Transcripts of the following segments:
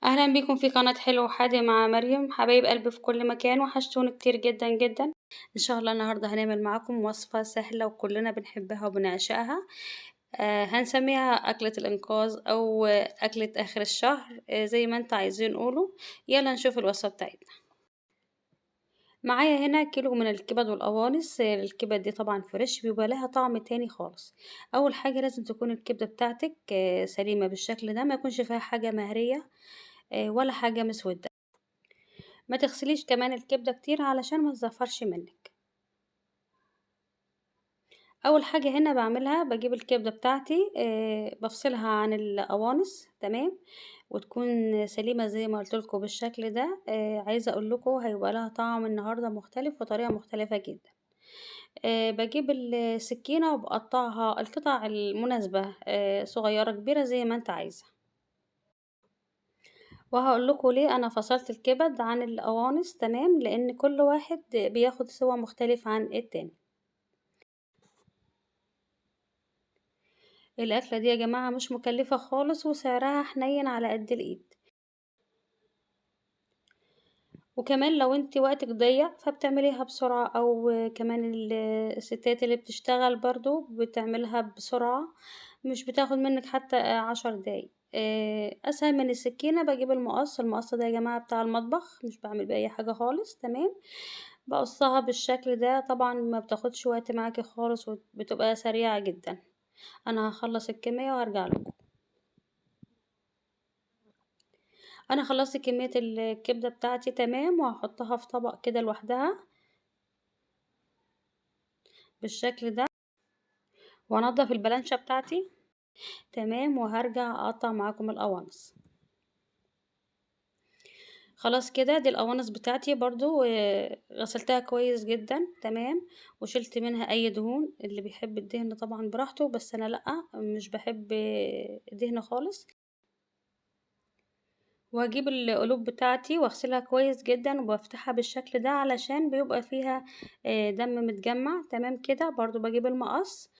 أهلا بيكم في قناة حلو وحادي مع مريم. حبايب قلبي في كل مكان، وحشتوني كتير جدا جدا. إن شاء الله النهاردة هنعمل معاكم وصفة سهلة وكلنا بنحبها وبنعشقها. هنسميها أكلة الإنقاذ أو أكلة آخر الشهر، زي ما انت عايزين قولوا. يلا نشوف الوصفة بتاعتنا. معايا هنا كيلو من الكبد والقوانص. الكبد دي طبعا فريش، بيبقى لها طعم تاني خالص. أول حاجة لازم تكون الكبدة بتاعتك سليمة بالشكل ده، ما يكونش فيها حاجة مهرية ولا حاجة مسودة. ما تغسليش كمان الكبدة كتير علشان ما تزفرش منك. اول حاجة هنا بعملها بجيب الكبدة بتاعتي، بفصلها عن القوانص تمام، وتكون سليمة زي ما قلت لكم بالشكل ده. عايزة اقول لكم هيبقى لها طعم النهاردة مختلف وطريقة مختلفة جدا. بجيب السكينة وبقطعها القطع المناسبة، صغيرة كبيرة زي ما انت عايزة. وهقول لكم ليه انا فصلت الكبد عن القوانص تمام، لان كل واحد بياخد سوا مختلف عن التاني. الأكلة دي يا جماعة مش مكلفة خالص، وسعرها حنين على قد الإيد. وكمان لو انت وقتك ضيق فبتعمليها بسرعة، أو كمان الستات اللي بتشتغل برضو بتعملها بسرعة، مش بتاخد منك حتى 10 دقايق. أسهل من السكينة بجيب المقص ده يا جماعة بتاع المطبخ، مش بعمل بيه أي حاجة خالص تمام. بقصها بالشكل ده، طبعا ما بتاخدش وقت معاكي خالص وبتبقى سريعة جدا. أنا هخلص الكمية وهرجع لكم. انا خلصت كمية الكبدة بتاعتي تمام، وهحطها في طبق كده لوحدها بالشكل ده، وانضف البلانشة بتاعتي تمام، وهرجع اقطع معاكم القوانص. خلاص كده دي القوانص بتاعتي برضو، غسلتها كويس جدا تمام، وشلت منها اي دهون. اللي بيحب الدهن طبعا براحته، بس انا لا، مش بحب دهن خالص. واجيب القلوب بتاعتي واغسلها كويس جدا وبفتحها بالشكل ده علشان بيبقى فيها دم متجمع تمام كده. برضو بجيب المقص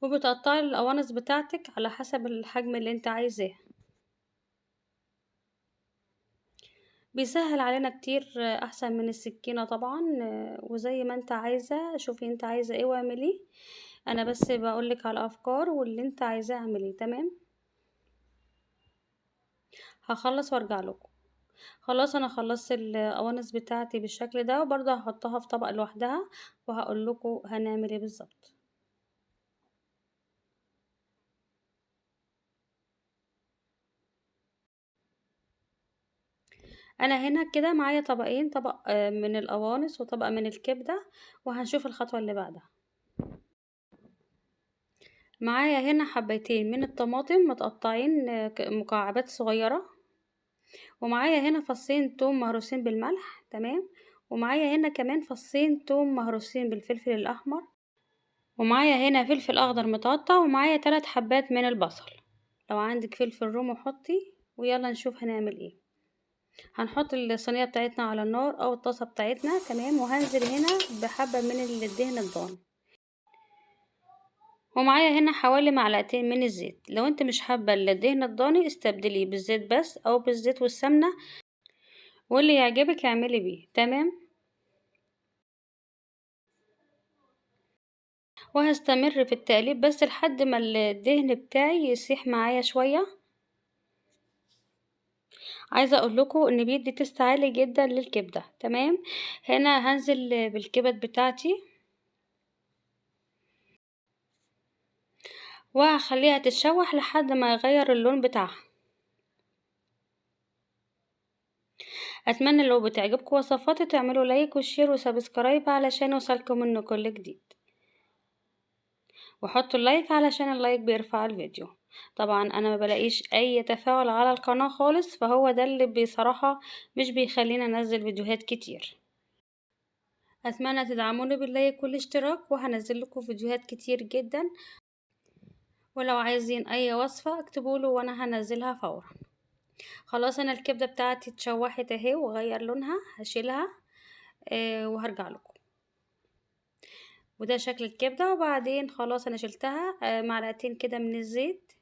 وبتقطعي القوانص بتاعتك على حسب الحجم اللي انت عايزاه. بيسهل علينا كتير، احسن من السكينة طبعا. وزي ما انت عايزة، شوفي انت عايزة ايه واعمليه. انا بس بقولك على افكار، واللي انت عايزاه اعمليه تمام. هخلص وارجع لكم. خلاص انا خلصت القوانص بتاعتي بالشكل ده، وبرضه هحطها في طبق لوحدها وهقول لكم هنعمل ايه بالظبط. انا هنا كده معايا طبقين، طبق من القوانص وطبق من الكبدة، وهنشوف الخطوة اللي بعدها. معايا هنا حبيتين من الطماطم متقطعين مكعبات صغيرة، ومعايا هنا فصين توم مهروسين بالملح تمام، ومعايا هنا كمان فصين توم مهروسين بالفلفل الأحمر، ومعايا هنا فلفل أخضر متقطع، ومعايا 3 حبات من البصل. لو عندك فلفل رومي حطي. ويلا نشوف هنعمل ايه. هنحط الصينية بتاعتنا على النار أو الطاسة بتاعتنا تمام، وهنزل هنا بحبة من الدهن الضاني، ومعايا هنا حوالي معلقتين من الزيت. لو انت مش حابة الدهن الضاني استبدليه بالزيت بس، او بالزيت والسمنة، واللي يعجبك اعملي بيه تمام. وهستمر في التقليب بس لحد ما الدهن بتاعي يسيح معايا شوية. عايزة اقول لكم ان بيدي تست عالي جدا للكبدة تمام. هنا هنزل بالكبد بتاعتي وهخليها تتشوح لحد ما يغير اللون بتاعها. اتمنى لو بتعجبكم وصفاتي تعملوا لايك وشير وسبسكرايب علشان يوصلكم منه كل جديد، وحطوا اللايك علشان اللايك بيرفع الفيديو. طبعا انا ما بلاقيش اي تفاعل على القناة خالص، فهو ده اللي بصراحة مش بيخلينا انزل فيديوهات كتير. اتمنى تدعموني باللايك والاشتراك، وهنزل لكم فيديوهات كتير جدا. ولو عايزين اي وصفة اكتبوله وانا هنزلها فورا. خلاص انا الكبدة بتاعتي اتشوحت اهي وغير لونها، هشيلها وهرجع لكم. وده شكل الكبدة. وبعدين خلاص انا شلتها، معلقتين كده من الزيت،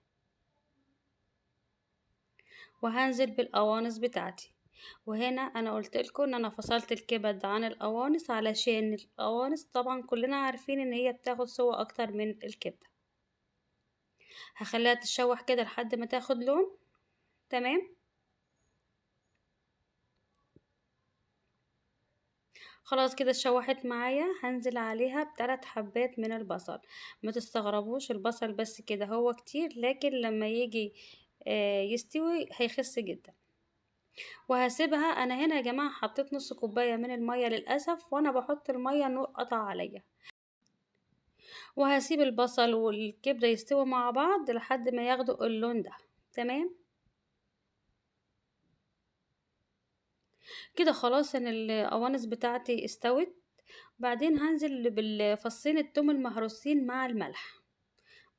وهنزل بالقوانص بتاعتي. وهنا انا قلت لكم ان انا فصلت الكبد عن القوانص علشان القوانص طبعا كلنا عارفين ان هي بتاخد سوا اكتر من الكبده. هخليها تتشوح كده لحد ما تاخد لون. تمام. خلاص كده اتشوحت معايا. هنزل عليها ب3 حبات من البصل. ما تستغربوش البصل بس كده هو كتير، لكن لما يجي يستوي هيخس جدا. وهسيبها. انا هنا يا جماعه حطيت نص كوبايه من الميه للاسف، وانا بحط الميه النور قطع عليا. وهسيب البصل والكبده يستووا مع بعض لحد ما ياخدوا اللون ده. تمام. كده خلاص ان القوانص بتاعتي استوت. بعدين هنزل بالفصين التوم المهروسين مع الملح.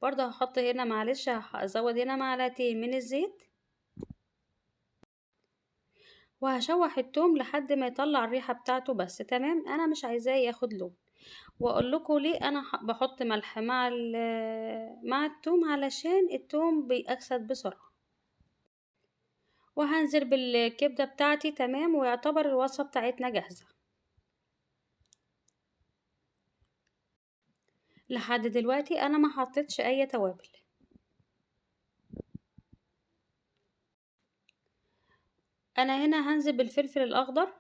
برضه هحط هنا معلش هزود هنا معلقتين من الزيت. وهشوح التوم لحد ما يطلع الريحة بتاعته بس. تمام. انا مش عايزاه ياخد لون. واقول لكم ليه انا بحط ملح مع التوم، علشان التوم بيأكسد بسرعة. وهنزل بالكبدة بتاعتي. تمام. ويعتبر الوصفة بتاعتنا جاهزة. لحد دلوقتي انا ما حطيتش اي توابل. انا هنا هنزل بالفلفل الاخضر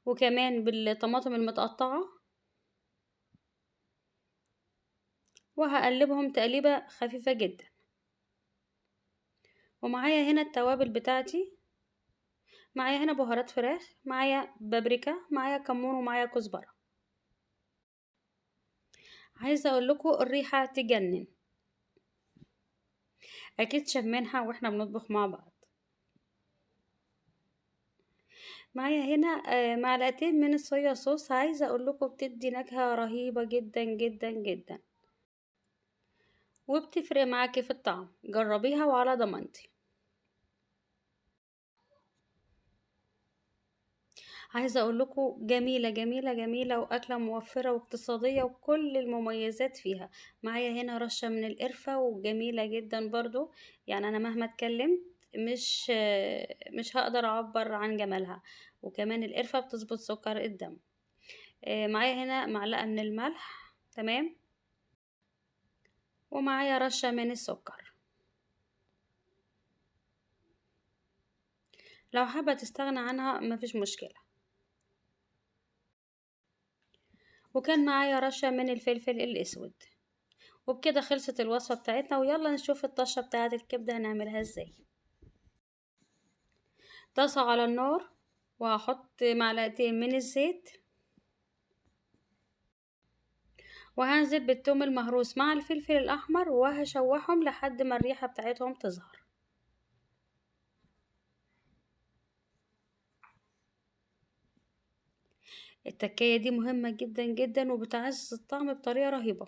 وكمان بالطماطم المتقطعة، وهقلبهم تقليبة خفيفة جدا. ومعايا هنا التوابل بتاعتي. معايا هنا بهارات فراخ، معايا بابريكا، معايا كمون، ومعايا كزبرة. عايزة اقول لكم الريحة تجنن. اكيد شمينها واحنا بنطبخ مع بعض. معايا هنا معلقتين من الصويا صوص. عايزة اقول لكم بتدي نكهة رهيبة جدا جدا جدا، وبتفرق معاكي في الطعم. جربيها وعلى ضمانتي. عايزة اقول لكم جميلة جميلة جميلة، واكلة موفرة واقتصادية وكل المميزات فيها. معايا هنا رشة من القرفة وجميلة جدا برضو. يعني انا مهما اتكلمت مش هقدر اعبر عن جمالها. وكمان القرفة بتظبط سكر الدم. معايا هنا معلقة من الملح. تمام. ومعايا رشة من السكر. لو حابة تستغنى عنها مفيش مشكلة. وكان معايا رشة من الفلفل الاسود. وبكده خلصت الوصفة بتاعتنا. ويلا نشوف الطشة بتاعت الكبدة هنعملها ازاي. طاسة على النار، وهحط معلقتين من الزيت. وهنزل بالثوم المهروس مع الفلفل الأحمر، وهشوحهم لحد ما الريحة بتاعتهم تظهر. التكاية دي مهمة جدا جدا، وبتعزز الطعم بطريقة رهيبة.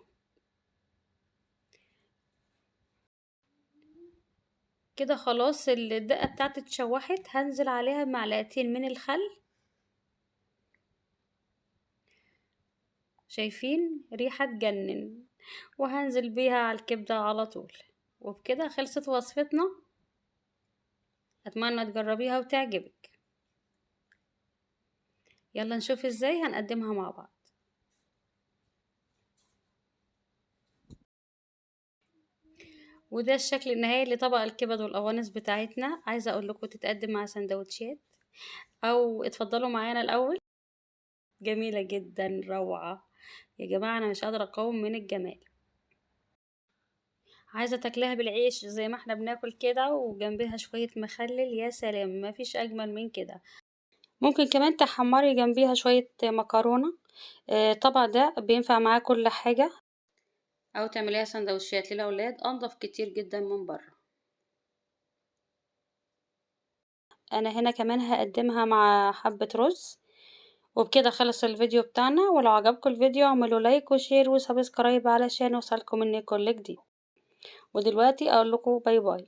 كده خلاص الدقة بتاعتي اتشوحت. هنزل عليها بمعلقتين من الخل. شايفين ريحة تجنن. وهنزل بيها على الكبدة على طول. وبكده خلصت وصفتنا. اتمنى تجربيها وتعجبك. يلا نشوف ازاي هنقدمها مع بعض. وده الشكل النهائي لطبق الكبد والقوانص بتاعتنا. عايزه اقول لكم تتقدم مع سندوتشات، او اتفضلوا معانا الاول. جميله جدا، روعه. يا جماعه انا مش قادره اقاوم من الجمال. عايزه تاكلها بالعيش زي ما احنا بناكل كده، وجنبها شويه مخلل. يا سلام، مفيش اجمل من كده. ممكن كمان تحمري جنبيها شويه مكرونه. طبعا ده بينفع معاه كل حاجه. او تعمليها سندوتشات للاولاد، انضف كتير جدا من بره. انا هنا كمان هقدمها مع حبة رز. وبكده خلص الفيديو بتاعنا. ولو عجبكم الفيديو اعملوا لايك وشير وسبسكرايب علشان يوصلكم مني كل جديد. ودلوقتي اقول لكم باي باي.